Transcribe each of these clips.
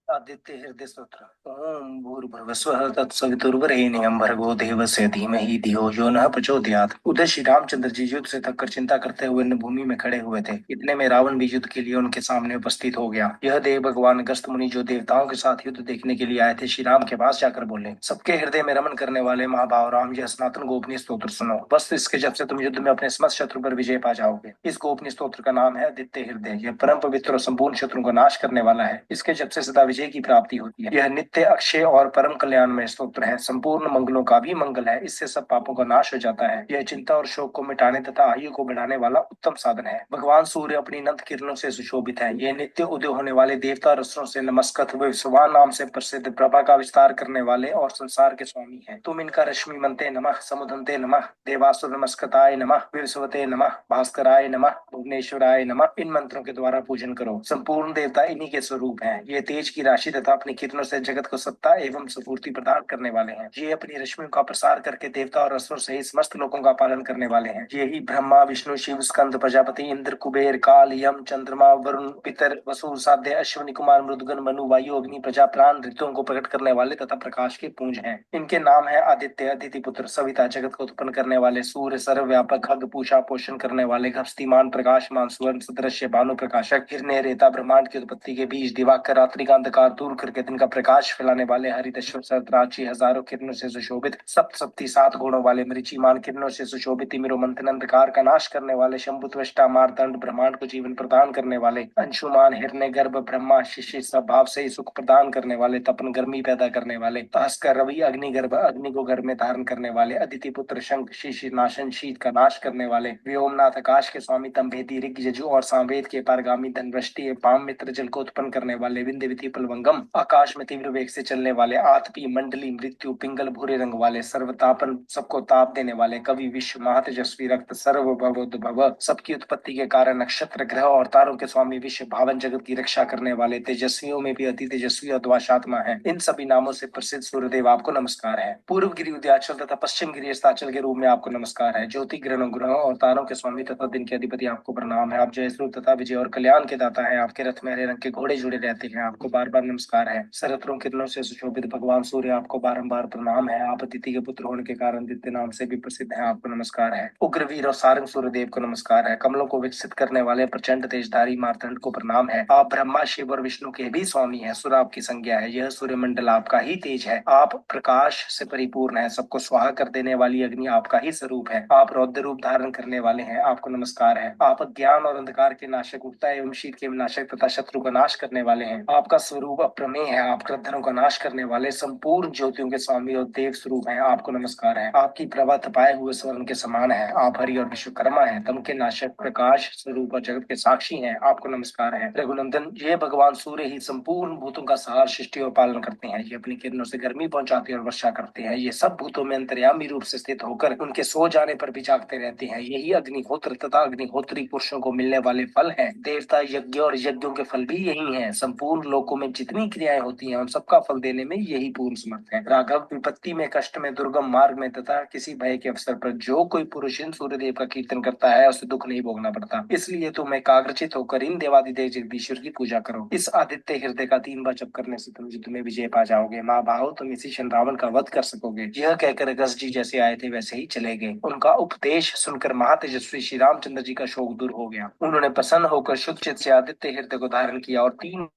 आदित्य हृदय स्तोत्र। ओम भूर्भुवस्वः तत्सवितुर्वरेण्यं भर्गो देवस्य धीमहि धियो यो नः प्रचोदयात्। उधर श्री रामचंद्र जी युद्ध से थककर चिंता करते हुए भूमि में खड़े हुए थे। इतने में रावण भी युद्ध के लिए उनके सामने उपस्थित हो गया। यह देव भगवान अगस्त्य मुनि जो देवताओं के साथ युद्ध देखने के लिए आए थे, श्री राम के पास जाकर बोले, सबके हृदय में रमन करने वाले महाभाव राम, यह सनातन गोपनीय स्तोत्र सुनो। बस इसके जब से तुम युद्ध में अपने समस्त शत्रु पर विजय पा जाओगे। इस गोपनीय स्तोत्र का नाम है आदित्य हृदय। यह परम पवित्र और संपूर्ण शत्रुओं को नाश करने वाला है। इसके जब से सदा विजय की प्राप्ति होती है। यह नित्य अक्षय और परम कल्याणमय स्तोत्र है। संपूर्ण मंगलों का भी मंगल है। इससे सब पापों का नाश हो जाता है। यह चिंता और शोक को मिटाने तथा आयु को बढ़ाने वाला उत्तम साधन है। भगवान सूर्य अपनी अनंत किरणों से सुशोभित है। यह नित्य उदय होने वाले देवता रत्नों से नमस्कृत व विश्ववान नाम से प्रसिद्ध प्रभा का विस्तार करने वाले और संसार के स्वामी हैं। तुम इनका रश्मि मनते नमः, समुदंते नमः, देवासुर नमस्कृताय नमः, विवस्वते नमः, भास्कराय नमः, भुवनेश्वराय नमः। इन मंत्रों के द्वारा पूजन करो। संपूर्ण देवता इन्हीं के स्वरूप हैं। ये तेज की राशि तथा अपनी किरणों से जगत को सत्ता एवं स्फूर्ति प्रदान करने वाले हैं। ये अपनी रश्मियों का प्रसार करके देवता और असुर सहित समस्त लोगों का पालन करने वाले हैं। ये ही ब्रह्मा विष्णु शिव स्कंद प्रजापति इंद्र कुबेर काल यम चंद्रमा वरुण पितर वसु साध्य अश्विनी कुमार मृदगन मनु वायु अग्नि प्रजा प्राण ऋतुओं को प्रकट करने वाले तथा प्रकाश के पुंज हैं। इनके नाम है आदित्य, अदिति पुत्र, सविता, जगत को उत्पन्न करने वाले, सूर्य, सर्वव्यापक, खग पूषा पोषण करने वाले, गस्तिमान, प्रकाशमान, सुवर्ण सदृश्य, भानु प्रकाशक, हिरण्य रेता, ब्रह्मांड की उत्पत्ति के बीज, दिवाकर, रात्रि का अंधकार दूर करके दिन का प्रकाश फैलाने वाले, हरितश्वर सहस्राची, हजारों किरणों से सुशोभित, सप्त सात गुणों वाले, मरीचिमान किरणों से सुशोभित, तिमिरो मंथन अंधकार का नाश करने वाले, शंभु त्वष्टा मारतंड ब्रह्मांड को जीवन प्रदान करने वाले, अंशुमान हिरण्य गर्भ ब्रह्मा शिष्य सब भाव से ही सुख प्रदान करने वाले, तपन गर्मी पैदा करने वाले, भास्कर रवि अग्निगर्भ अग्नि को गर्भ में धारण करने वाले, अदिति पुत्र शंख शिशिर नाशन शीत का नाश करने वाले, व्योमनाथ आकाश के स्वामी तंभेदी ऋग यजु और सामवेद के पारगामी धनवृष्टि पाम मित्र जल को उत्पन्न करने वाले, विंध्य विधि प्लवंगम आकाश में तीव्र वेग से चलने वाले, आतपी मंडली मृत्यु पिंगल भूरे रंग वाले, सर्वतापन सबको ताप देने वाले, कवि विश्व महातेजस्वी रक्त सर्व भव सबकी उत्पत्ति के कारण नक्षत्र ग्रह और तारों के स्वामी विश्व भावन जगत की रक्षा करने वाले, तेजस्वियों में भी अति तेजस्वी अद्वाशात्मा है। इन सभी नामों से प्रसिद्ध सूर्यदेव आपको नमस्कार है। पूर्व गिरि उदयाचल तथा पश्चिम गिरि अस्ताचल के रूप में आपको नमस्कार है। ज्योति ग्रहणों ग्रहों और तारों के स्वामी तथा दिन के अधिपति आपको प्रणाम है। आप जय स्वरूप तथा विजय और कल्याण के दाता है। आपके रथ में हरे रंग के घोड़े जुड़े रहते हैं। आपको बार बार नमस्कार है। सरत्रों किरणों से सुशोभित भगवान सूर्य आपको बारंबार प्रणाम है। आप अदिति के पुत्र होने के कारण आदित्य नाम से भी प्रसिद्ध है। आपको नमस्कार है। उग्रवीर और सारंग सूर्यदेव को नमस्कार है। कमलों को विकसित करने वाले प्रचंड तेजधारी मार्तंड को प्रणाम है। आप ब्रह्मा शिव और विष्णु के भी स्वामी हैं। सूर्य आपकी संज्ञा है। यह सूर्यमंडल आपका ही तेज है। आप प्रकाश से परिपूर्ण है। सबको स्वाहा कर देने वाली अग्नि आपका ही स्वरूप है। आप रौद्र रूप धारण करने वाले हैं। आपको नमस्कार है। आप ज्ञान और अंधकार के नाशक, उठता एवं शीत के विनाशक तथा शत्रु का नाश करने वाले हैं। आपका स्वरूप अप्रमेय है। आप क्रद्धरों का नाश करने वाले संपूर्ण ज्योतियों के स्वामी और देव स्वरूप हैं। आपको नमस्कार है। आपकी प्रभा तपाए हुए स्वर्ण के समान है। आप हरि और विश्वकर्मा है। तम के नाशक, प्रकाश स्वरूप और जगत के साक्षी हैं। आपको नमस्कार है। रघुनंदन, ये भगवान सूर्य ही संपूर्ण भूतों का सहार सृष्टि और पालन करते हैं। ये अपनी किरणों से गर्मी पहुंचाते और वर्षा करते हैं। ये सब भूतों में अंतर्यामी रूप से स्थित होकर उनके सो जाने पर भी जागते रहते हैं। यही अग्निहोत्र तथा अग्निहोत्री पुरुषों को मिलने वाले फल हैं। देवता यज्ञ और यज्ञों के फल भी यही हैं। संपूर्ण लोकों में जितनी क्रियाएं होती हैं, उन सबका फल देने में यही पूर्ण समर्थ है। राघव, विपत्ति में, कष्ट में, दुर्गम मार्ग में तथा किसी भय के अवसर पर जो कोई पुरुष इन सूर्यदेव का कीर्तन करता है, उसे दुख नहीं भोगना पड़ता। इसलिए तुम एकाग्रचित होकर इन देवादिदेव जगदीश्वर की पूजा करो। इस आदित्य हृदय का 3 बार जप करने से तुम्हें विजय पा जाओगे। माँ भाव, तुम इसी क्षण रावण का वध कर सकोगे। यह कहकर अगस्त जी जैसे आए थे वैसे ही चले गए। उनका उपदेश सुनकर महातेजस्वी श्री रामचंद्र जी का शोक दूर हो गया। उन्होंने प्रसन्न होकर शुद्ध चित्त से आदित्य हृदय को धारण किया और 3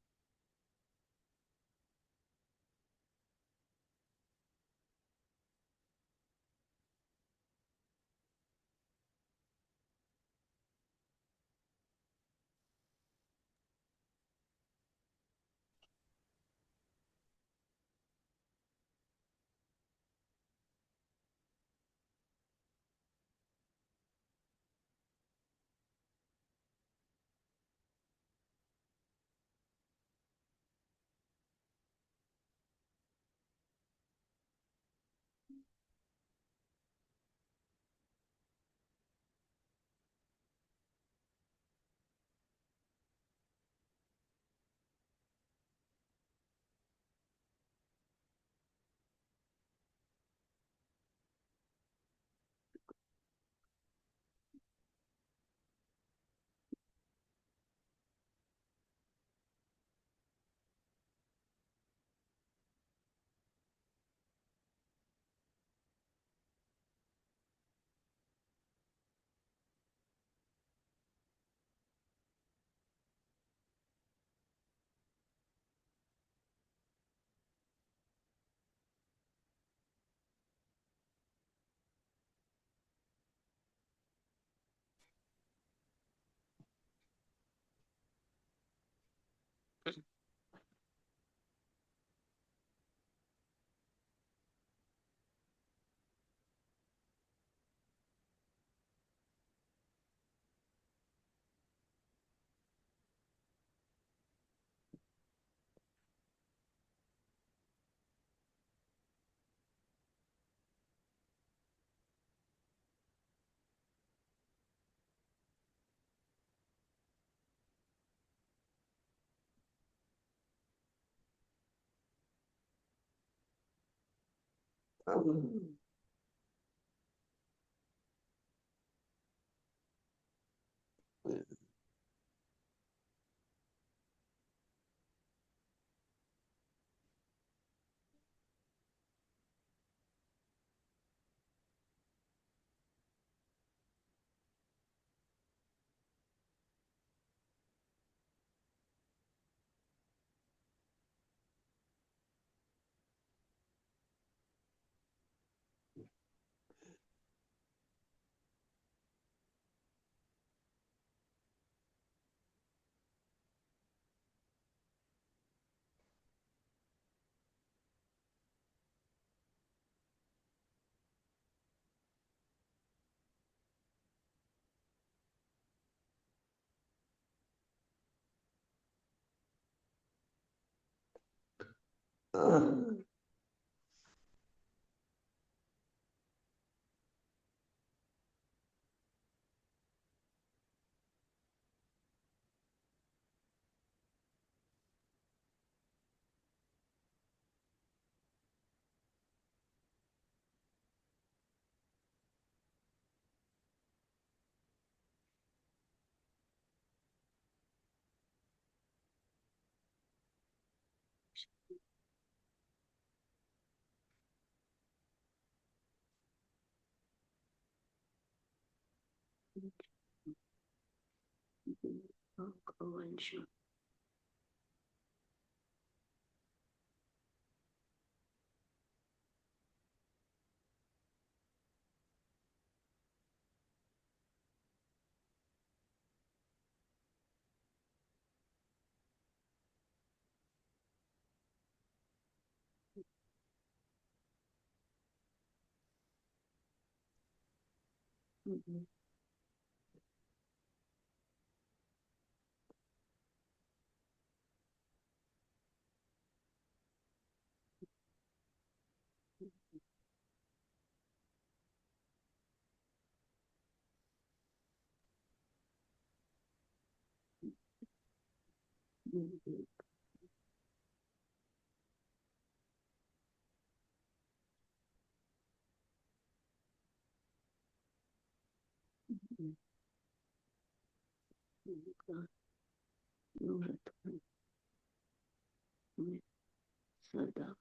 सदा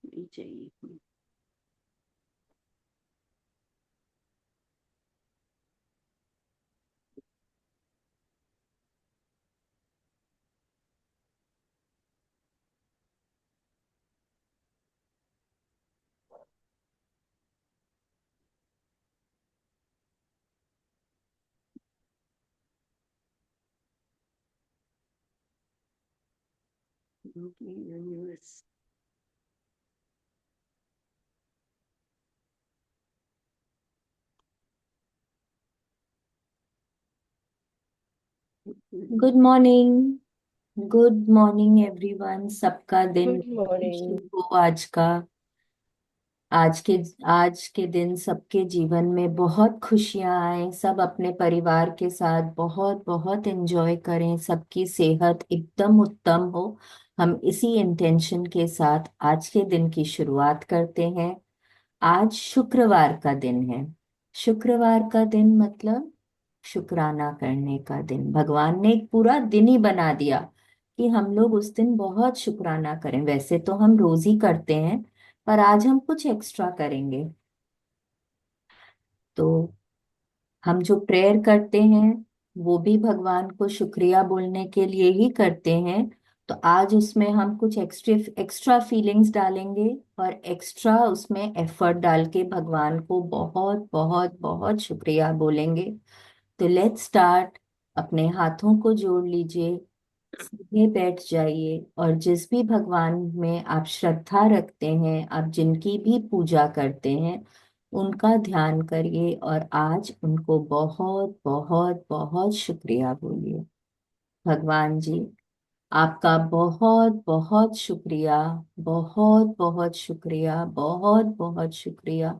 विजयी हूँ। Universe good morning. Good morning everyone. सबका दिन गुड मॉर्निंग। शुभ हो आज का। आज के आज के दिन सबके जीवन में बहुत खुशियां आए, सब अपने परिवार के साथ बहुत बहुत एंजॉय करें, सबकी सेहत एकदम उत्तम हो। हम इसी इंटेंशन के साथ आज के दिन की शुरुआत करते हैं। आज शुक्रवार का दिन है। शुक्रवार का दिन मतलब शुक्राना करने का दिन। भगवान ने एक पूरा दिन ही बना दिया कि हम लोग उस दिन बहुत शुक्राना करें। वैसे तो हम रोज ही करते हैं, पर आज हम कुछ एक्स्ट्रा करेंगे। तो हम जो प्रेयर करते हैं वो भी भगवान को शुक्रिया बोलने के लिए ही करते हैं। तो आज उसमें हम कुछ एक्स्ट्रा एक्स्ट्रा फीलिंग्स डालेंगे और एक्स्ट्रा उसमें एफर्ट डाल के भगवान को बहुत बहुत बहुत शुक्रिया बोलेंगे। तो लेट्स स्टार्ट। अपने हाथों को जोड़ लीजिए, सीधे बैठ जाइए और जिस भी भगवान में आप श्रद्धा रखते हैं, आप जिनकी भी पूजा करते हैं, उनका ध्यान करिए और आज उनको बहुत बहुत बहुत शुक्रिया बोलिए। भगवान जी, आपका बहुत बहुत शुक्रिया, बहुत बहुत शुक्रिया, बहुत बहुत शुक्रिया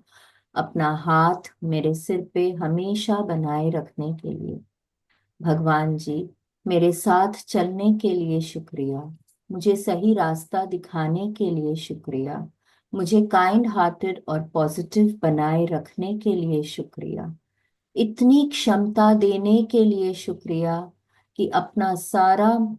अपना हाथ मेरे सिर पे हमेशा बनाए रखने के लिए। भगवान जी, मेरे साथ चलने के लिए शुक्रिया, मुझे सही रास्ता दिखाने के लिए शुक्रिया, मुझे काइंड हार्टेड और पॉजिटिव बनाए रखने के लिए शुक्रिया। इतनी क्षमता देने के लिए शुक्रिया कि अपना सारा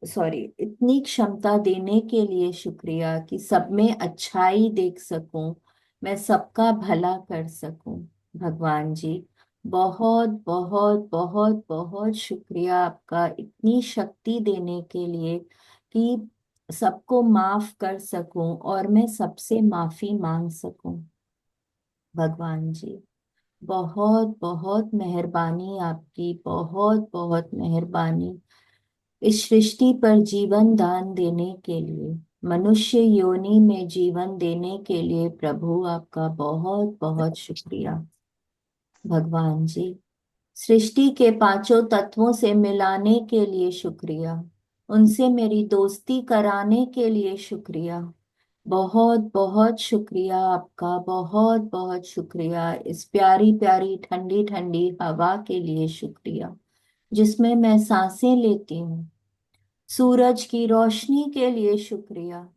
सॉरी इतनी क्षमता देने के लिए शुक्रिया कि सब में अच्छाई देख सकूं, मैं सबका भला कर सकूं। भगवान जी, बहुत बहुत बहुत बहुत शुक्रिया आपका इतनी शक्ति देने के लिए कि सबको माफ कर सकूं और मैं सबसे माफी मांग सकूं। भगवान जी, बहुत बहुत मेहरबानी आपकी, बहुत बहुत मेहरबानी इस सृष्टि पर जीवन दान देने के लिए, मनुष्य योनि में जीवन देने के लिए। प्रभु आपका बहुत बहुत शुक्रिया। भगवान जी, सृष्टि के पांचों तत्वों से मिलाने के लिए शुक्रिया, उनसे मेरी दोस्ती कराने के लिए शुक्रिया। बहुत बहुत शुक्रिया आपका, बहुत बहुत शुक्रिया इस प्यारी प्यारी ठंडी ठंडी हवा के लिए शुक्रिया जिसमें मैं सांसें लेती हूँ। सूरज की रोशनी के लिए शुक्रिया,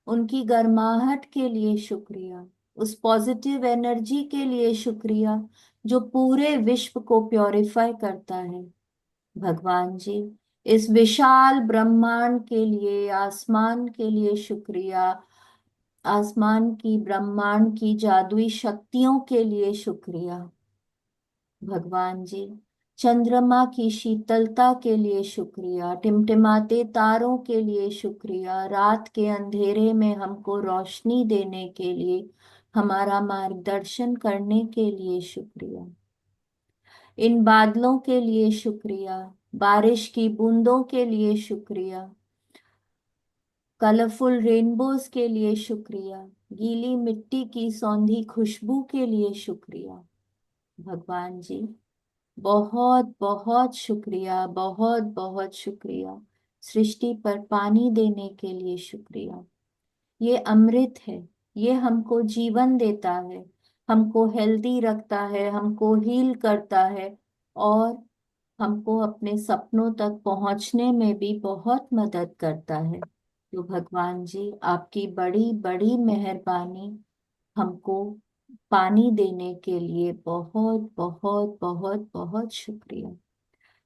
उनकी गर्माहट के लिए शुक्रिया, उस पॉजिटिव एनर्जी के लिए शुक्रिया जो पूरे विश्व को प्योरीफाई करता है। भगवान जी, इस विशाल ब्रह्मांड के लिए, आसमान के लिए शुक्रिया, आसमान की ब्रह्मांड की जादुई शक्तियों के लिए शुक्रिया। भगवान जी, चंद्रमा की शीतलता के लिए शुक्रिया, टिमटिमाते तारों के लिए शुक्रिया, रात के अंधेरे में हमको रोशनी देने के लिए, हमारा मार्गदर्शन करने के लिए शुक्रिया। इन बादलों के लिए शुक्रिया, बारिश की बूंदों के लिए शुक्रिया, कलरफुल रेनबोज के लिए शुक्रिया, गीली मिट्टी की सौंधी खुशबू के लिए शुक्रिया। भगवान जी, बहुत बहुत शुक्रिया, बहुत बहुत शुक्रिया। सृष्टि पर पानी देने के लिए शुक्रिया। ये अमृत है, ये हमको जीवन देता है, हमको हेल्दी रखता है, हमको हील करता है और हमको अपने सपनों तक पहुंचने में भी बहुत मदद करता है। तो भगवान जी, आपकी बड़ी बड़ी मेहरबानी हमको पानी देने के लिए बहुत बहुत बहुत बहुत शुक्रिया।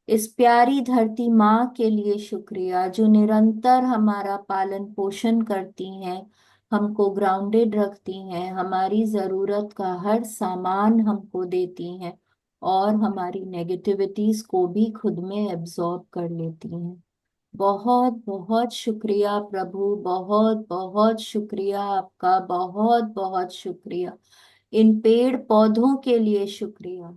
इस प्यारी धरती माँ के लिए शुक्रिया जो निरंतर हमारा पालन पोषण करती हैं, हमको ग्राउंडेड रखती हैं, हमारी जरूरत का हर सामान हमको देती हैं और हमारी नेगेटिविटीज को भी खुद में एब्जॉर्ब कर लेती हैं। बहुत बहुत शुक्रिया प्रभु, बहुत बहुत शुक्रिया आपका, बहुत बहुत शुक्रिया। इन पेड़ पौधों के लिए शुक्रिया,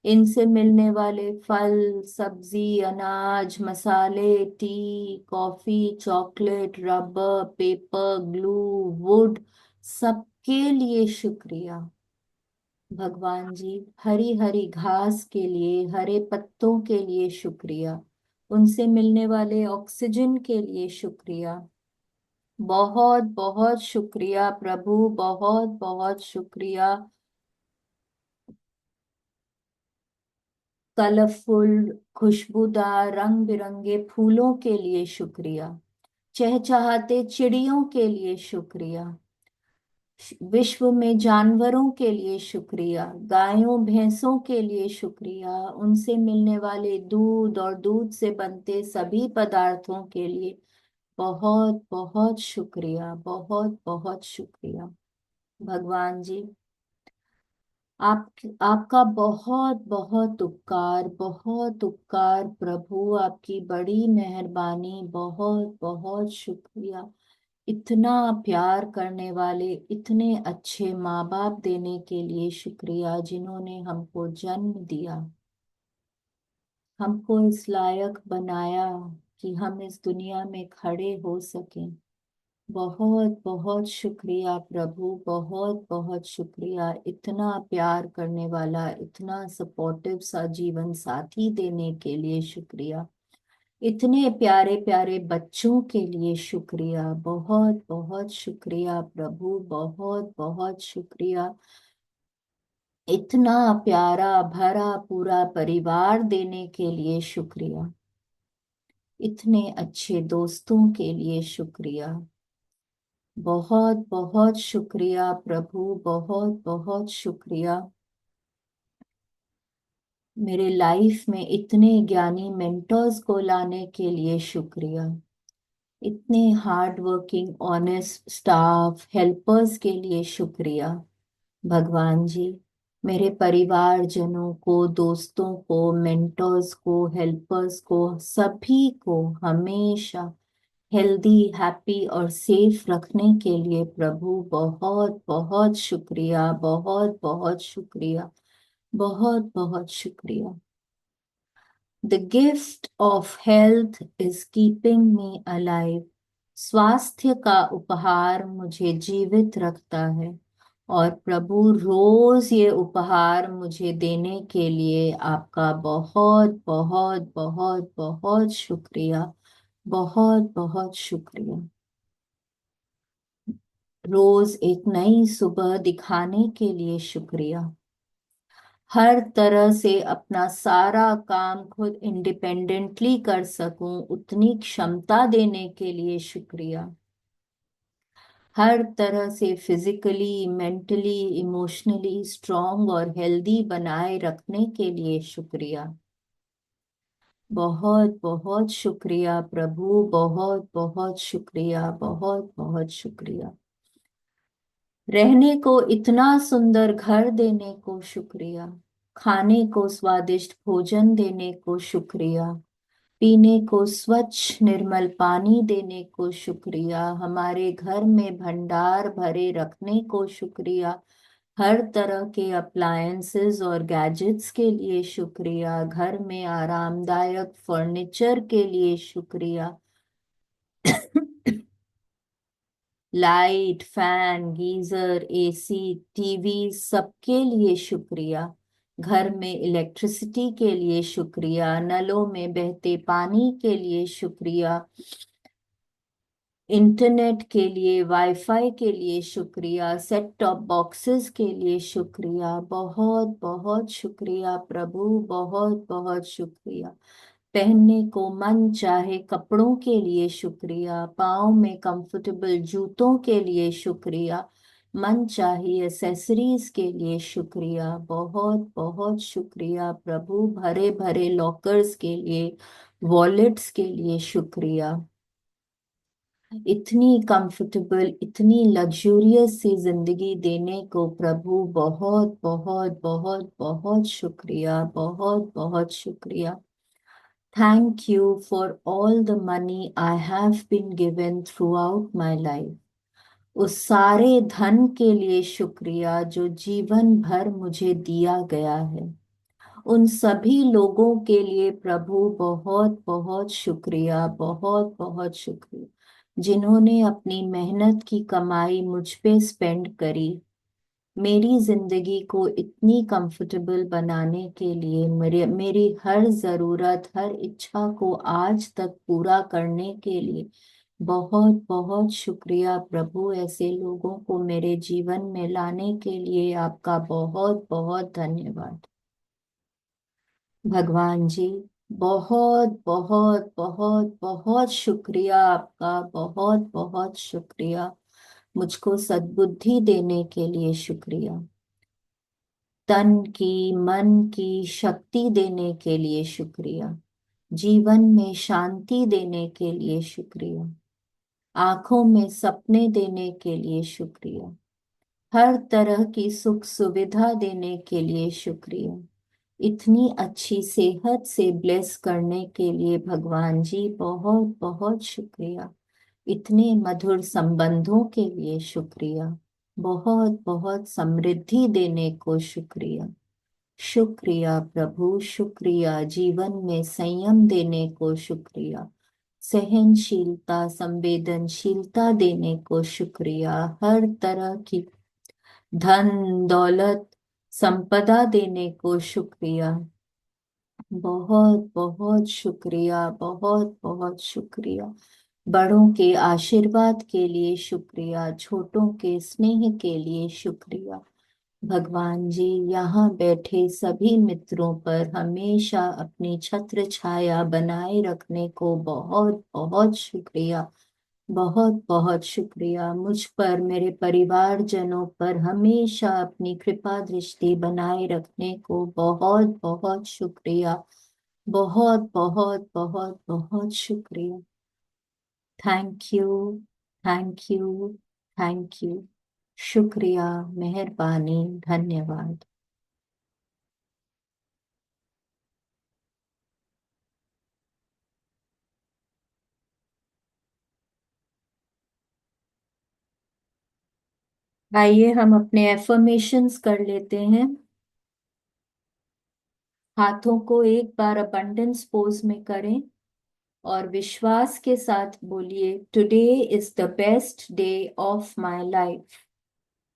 इनसे मिलने वाले फल, सब्जी, अनाज, मसाले, T, coffee, chocolate, rubber, paper, glue, would, सबके लिए शुक्रिया। भगवान जी, हरी हरी घास के लिए, हरे पत्तों के लिए शुक्रिया, उनसे मिलने वाले ऑक्सीजन के लिए शुक्रिया। बहुत बहुत शुक्रिया प्रभु, बहुत बहुत शुक्रिया। कलरफुल, खुशबूदार, रंग बिरंगे फूलों के लिए शुक्रिया, चहचहाते चिड़ियों के लिए शुक्रिया, विश्व में जानवरों के लिए शुक्रिया, गायों भैंसों के लिए शुक्रिया, उनसे मिलने वाले दूध और दूध से बनते सभी पदार्थों के लिए बहुत बहुत शुक्रिया, बहुत बहुत शुक्रिया। भगवान जी, आप आपका बहुत बहुत उपकार, बहुत उपकार प्रभु, आपकी बड़ी मेहरबानी, बहुत बहुत शुक्रिया। इतना प्यार करने वाले इतने अच्छे माँ बाप देने के लिए शुक्रिया जिन्होंने हमको जन्म दिया, हमको इस लायक बनाया कि हम इस दुनिया में खड़े हो सकें। बहुत बहुत शुक्रिया प्रभु, बहुत बहुत शुक्रिया। इतना प्यार करने वाला, इतना सपोर्टिव सा जीवन साथी देने के लिए शुक्रिया। इतने प्यारे प्यारे बच्चों के लिए शुक्रिया, बहुत बहुत शुक्रिया प्रभु, बहुत बहुत शुक्रिया। इतना प्यारा भरा पूरा परिवार देने के लिए शुक्रिया। इतने अच्छे दोस्तों के लिए शुक्रिया। बहुत बहुत शुक्रिया प्रभु, बहुत बहुत शुक्रिया। मेरे लाइफ में इतने ज्ञानी मेंटर्स को लाने के लिए शुक्रिया। इतने hard working honest staff helpers के लिए शुक्रिया भगवान जी। मेरे परिवारजनों को, दोस्तों को, मेंटर्स को, हेल्पर्स को, सभी को हमेशा हेल्दी, हैप्पी और सेफ रखने के लिए प्रभु बहुत बहुत शुक्रिया, बहुत बहुत शुक्रिया, बहुत बहुत शुक्रिया। The gift of health is keeping me alive. स्वास्थ्य का उपहार मुझे जीवित रखता है और प्रभु रोज ये उपहार मुझे देने के लिए आपका बहुत बहुत बहुत बहुत शुक्रिया, बहुत बहुत शुक्रिया। रोज एक नई सुबह दिखाने के लिए शुक्रिया। हर तरह से अपना सारा काम खुद इंडिपेंडेंटली कर सकूं उतनी क्षमता देने के लिए शुक्रिया। हर तरह से फिजिकली, मेंटली, इमोशनली स्ट्रांग और हेल्दी बनाए रखने के लिए शुक्रिया। बहुत बहुत शुक्रिया प्रभु, बहुत बहुत शुक्रिया, बहुत बहुत शुक्रिया। रहने को इतना सुंदर घर देने को शुक्रिया। खाने को स्वादिष्ट भोजन देने को शुक्रिया। पीने को स्वच्छ निर्मल पानी देने को शुक्रिया। हमारे घर में भंडार भरे रखने को शुक्रिया। हर तरह के अप्लायंसेस और गैजेट्स के लिए शुक्रिया। घर में आरामदायक फर्नीचर के लिए शुक्रिया। Light, fan, geyser, AC, TV सबके लिए शुक्रिया। घर में इलेक्ट्रिसिटी के लिए शुक्रिया। नलों में बहते पानी के लिए शुक्रिया। इंटरनेट के लिए, वाईफाई के लिए शुक्रिया। सेट टॉप बॉक्सेस के लिए शुक्रिया। बहुत बहुत शुक्रिया प्रभु, बहुत बहुत शुक्रिया। पहनने को मन चाहे कपड़ों के लिए शुक्रिया। पाँव में कंफर्टेबल जूतों के लिए शुक्रिया। मन चाहे एसेसरीज के लिए शुक्रिया। बहुत बहुत शुक्रिया प्रभु। भरे भरे लॉकर्स के लिए, वॉलेट्स के लिए शुक्रिया। इतनी कंफर्टेबल, इतनी लग्जूरियस सी जिंदगी देने को प्रभु बहुत बहुत बहुत बहुत शुक्रिया, बहुत बहुत शुक्रिया। Thank you for all the money I have been given throughout my life. उस सारे धन के लिए शुक्रिया जो जीवन भर मुझे दिया गया है। उन सभी लोगों के लिए प्रभु बहुत बहुत शुक्रिया, बहुत बहुत शुक्रिया, जिन्होंने अपनी मेहनत की कमाई मुझ पे स्पेंड करी। मेरी जिंदगी को इतनी कंफर्टेबल बनाने के लिए, मेरी हर जरूरत, हर इच्छा को आज तक पूरा करने के लिए बहुत बहुत शुक्रिया प्रभु। ऐसे लोगों को मेरे जीवन में लाने के लिए आपका बहुत बहुत धन्यवाद भगवान जी। बहुत बहुत बहुत बहुत शुक्रिया आपका, बहुत बहुत शुक्रिया। मुझको सद्बुद्धि देने के लिए शुक्रिया। तन की, मन की शक्ति देने के लिए शुक्रिया। जीवन में शांति देने के लिए शुक्रिया। आंखों में सपने देने के लिए शुक्रिया। हर तरह की सुख सुविधा देने के लिए शुक्रिया। इतनी अच्छी सेहत से ब्लेस करने के लिए भगवान जी बहुत बहुत शुक्रिया। इतने मधुर संबंधों के लिए शुक्रिया। बहुत बहुत समृद्धि देने को शुक्रिया। शुक्रिया प्रभु, शुक्रिया। जीवन में संयम देने को शुक्रिया। सहनशीलता, संवेदनशीलता देने को शुक्रिया। हर तरह की धन दौलत संपदा देने को शुक्रिया। बहुत बहुत शुक्रिया, बहुत बहुत शुक्रिया। बड़ों के आशीर्वाद के लिए शुक्रिया, छोटों के स्नेह के लिए शुक्रिया। भगवान जी, यहाँ बैठे सभी मित्रों पर हमेशा अपनी छत्र छाया बनाए रखने को बहुत बहुत शुक्रिया, बहुत बहुत शुक्रिया। मुझ पर, मेरे परिवारजनों पर हमेशा अपनी कृपा दृष्टि बनाए रखने को बहुत बहुत शुक्रिया। बहुत बहुत बहुत बहुत शुक्रिया। Thank you, thank you, thank you. शुक्रिया, मेहरबानी, धन्यवाद। आइए हम अपने एफर्मेशंस कर लेते हैं। हाथों को एक बार अबंडेंस पोज में करें और विश्वास के साथ बोलिए, today is the best day of my life.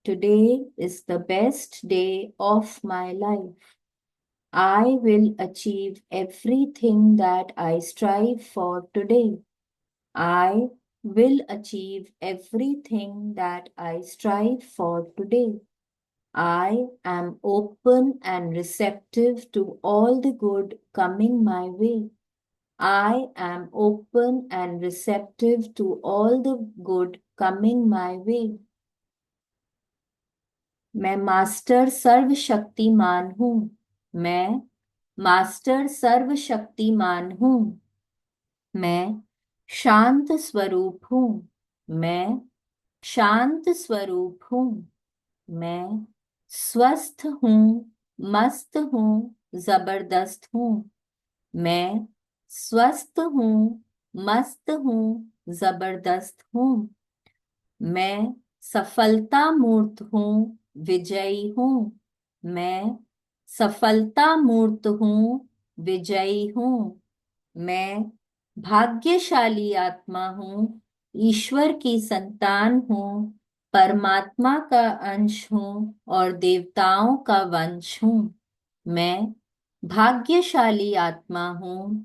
Today is the best day of my life. I will achieve everything that I strive for today. I will achieve everything that I strive for today. I am open and receptive to all the good coming my way. I am open and receptive to all the good coming my way. मैं master सर्वशक्तिमान हूँ। मैं master सर्वशक्तिमान हूँ। मैं शांत स्वरूप हूँ। मैं शांत स्वरूप हूँ। मैं स्वस्थ हूँ, मस्त हूँ, जबरदस्त हूँ। मैं स्वस्थ हूँ, मस्त हूँ, जबरदस्त हूँ। मैं सफलता मूर्त हूँ, विजयी हूँ। मैं सफलता मूर्त हूँ, विजयी हूँ। मैं भाग्यशाली आत्मा हूँ, ईश्वर की संतान हूँ, परमात्मा का अंश हूँ और देवताओं का वंश हूँ। मैं भाग्यशाली आत्मा हूँ,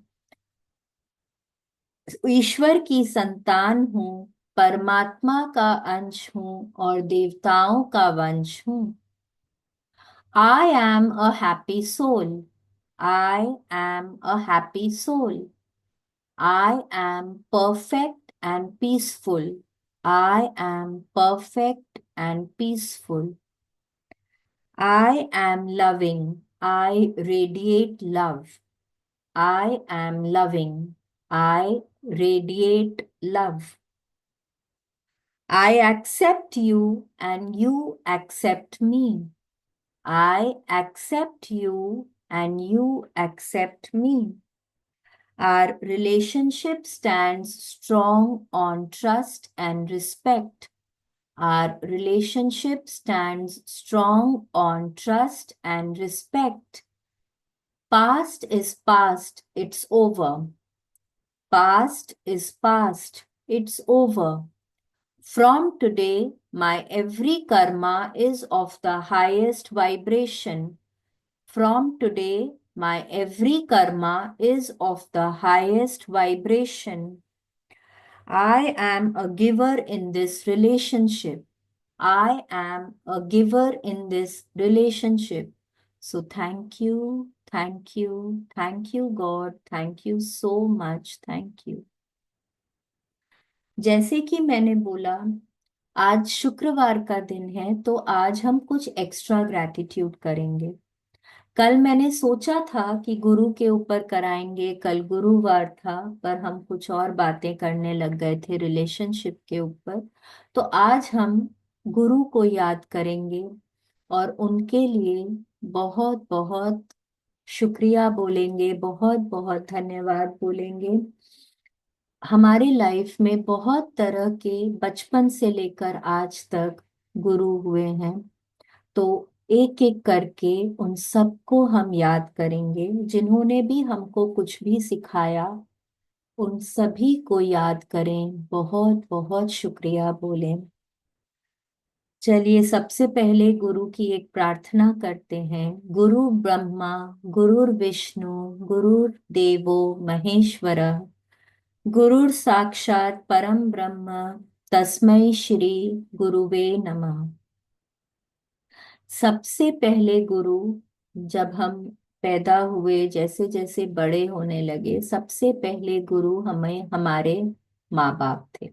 ईश्वर की संतान हूँ, परमात्मा का अंश हूँ और देवताओं का वंश हूँ। I am a happy soul. I am a happy soul. I am perfect and peaceful. I am perfect and peaceful. I am loving. I radiate love. I am loving. I radiate love. I accept you and you accept me. I accept you and you accept me. Our relationship stands strong on trust and respect. Our relationship stands strong on trust and respect. Past is past, it's over. Past is past, it's over. From today, my every karma is of the highest vibration. From today, my every karma is of the highest vibration. I am a giver in this relationship. I am a giver in this relationship. So thank you, thank you, thank you, God. Thank you so much. Thank you. जैसे कि मैंने बोला, आज शुक्रवार का दिन है, तो आज हम कुछ एक्स्ट्रा ग्रैटिट्यूड करेंगे। कल मैंने सोचा था कि गुरु के ऊपर कराएंगे, कल गुरुवार था, पर हम कुछ और बातें करने लग गए थे रिलेशनशिप के ऊपर। तो आज हम गुरु को याद करेंगे और उनके लिए बहुत बहुत शुक्रिया बोलेंगे, बहुत बहुत धन्यवाद बोलेंगे। हमारे लाइफ में बहुत तरह के बचपन से लेकर आज तक गुरु हुए हैं, तो एक एक करके उन सबको हम याद करेंगे, जिन्होंने भी हमको कुछ भी सिखाया। उन सभी को याद करें, बहुत बहुत शुक्रिया बोलें। चलिए सबसे पहले गुरु की एक प्रार्थना करते हैं। गुरु ब्रह्मा गुरुर विष्णु गुरुर्देवो महेश्वरः गुरुर साक्षात परम ब्रह्म तस्मै श्री गुरुवे नमः। सबसे पहले गुरु, जब हम पैदा हुए, जैसे जैसे बड़े होने लगे, सबसे पहले गुरु हमें हमारे माँ बाप थे।